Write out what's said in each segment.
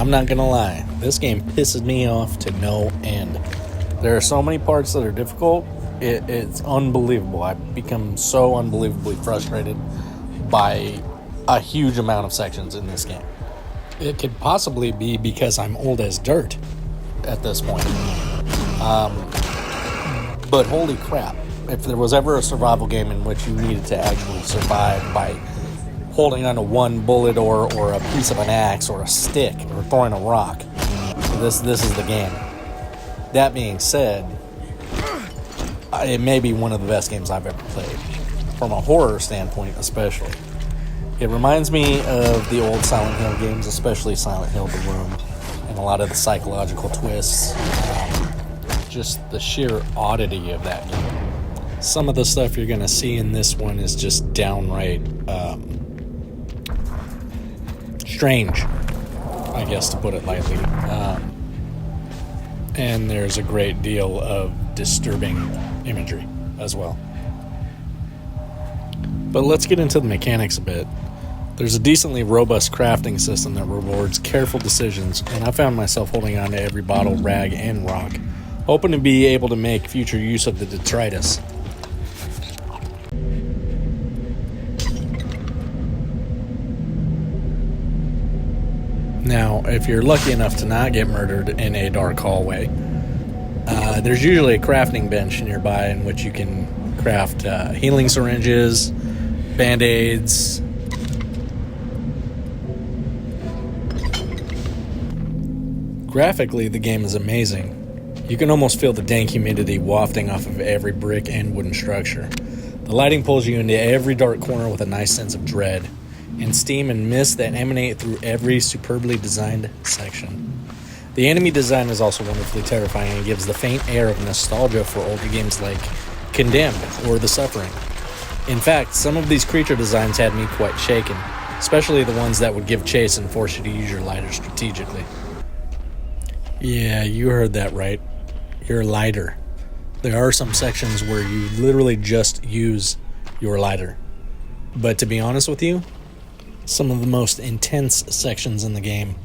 I'm not gonna lie, this game pisses me off to no end. There are so many parts that are difficult, it's unbelievable. I've become so unbelievably frustrated by a huge amount of sections in this game. It could possibly be because I'm old as dirt at this point. But holy crap, if there was ever a survival game in which you needed to actually survive by holding onto one bullet or a piece of an axe or a stick or throwing a rock, this is the game. That being said, it may be one of the best games I've ever played, from a horror standpoint especially. It reminds me of the old Silent Hill games, especially Silent Hill The Room, and a lot of the psychological twists, just the sheer oddity of that game. Some of the stuff you're going to see in this one is just downright strange, I guess, to put it lightly. And there's a great deal of disturbing imagery as well. But let's get into the mechanics a bit. There's a decently robust crafting system that rewards careful decisions, and I found myself holding on to every bottle, rag, and rock, hoping to be able to make future use of the detritus. Now, if you're lucky enough to not get murdered in a dark hallway, there's usually a crafting bench nearby in which you can craft healing syringes, band-aids. Graphically, the game is amazing. You can almost feel the dank humidity wafting off of every brick and wooden structure. The lighting pulls you into every dark corner with a nice sense of dread, and steam and mist that emanate through every superbly designed section. The enemy design is also wonderfully terrifying and gives the faint air of nostalgia for older games like Condemned or The Suffering. In fact, some of these creature designs had me quite shaken, especially the ones that would give chase and force you to use your lighter strategically. Yeah, you heard that right. Your lighter. There are some sections where you literally just use your lighter. But to be honest with you, some of the most intense sections in the game.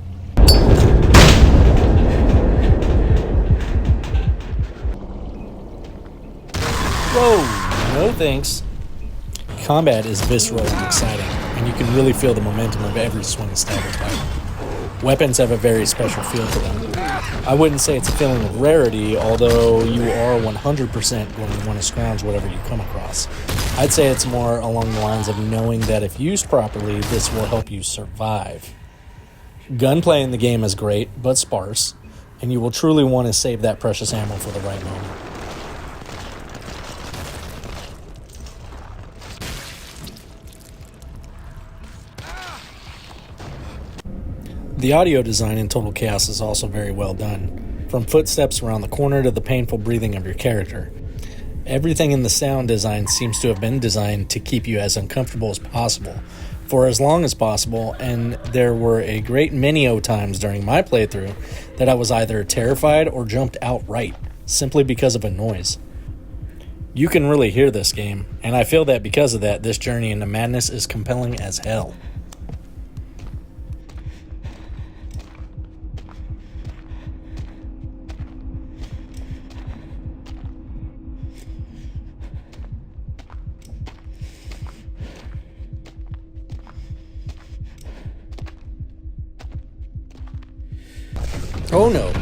Whoa, no thanks. Combat is visceral and exciting, and you can really feel the momentum of every swing, stab, or bite. Weapons have a very special feel to them. I wouldn't say it's a feeling of rarity, although you are 100% going to want to scrounge whatever you come across. I'd say it's more along the lines of knowing that if used properly, this will help you survive. Gunplay in the game is great, but sparse, and you will truly want to save that precious ammo for the right moment. The audio design in Total Chaos is also very well done, from footsteps around the corner to the painful breathing of your character. Everything in the sound design seems to have been designed to keep you as uncomfortable as possible for as long as possible, and there were a great many times during my playthrough that I was either terrified or jumped outright, simply because of a noise. You can really hear this game, and I feel that because of that, this journey into madness is compelling as hell. Oh no.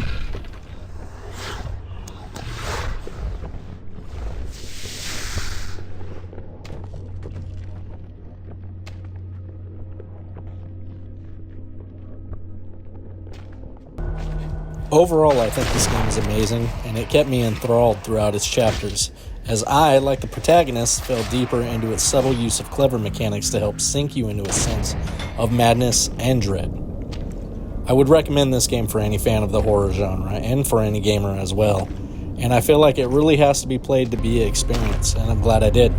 Overall, I think this game is amazing, and it kept me enthralled throughout its chapters, as I, like the protagonist, fell deeper into its subtle use of clever mechanics to help sink you into a sense of madness and dread. I would recommend this game for any fan of the horror genre, and for any gamer as well, and I feel like it really has to be played to be an experience, and I'm glad I did.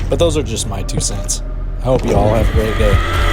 But those are just my 2 cents. I hope you all have a great day.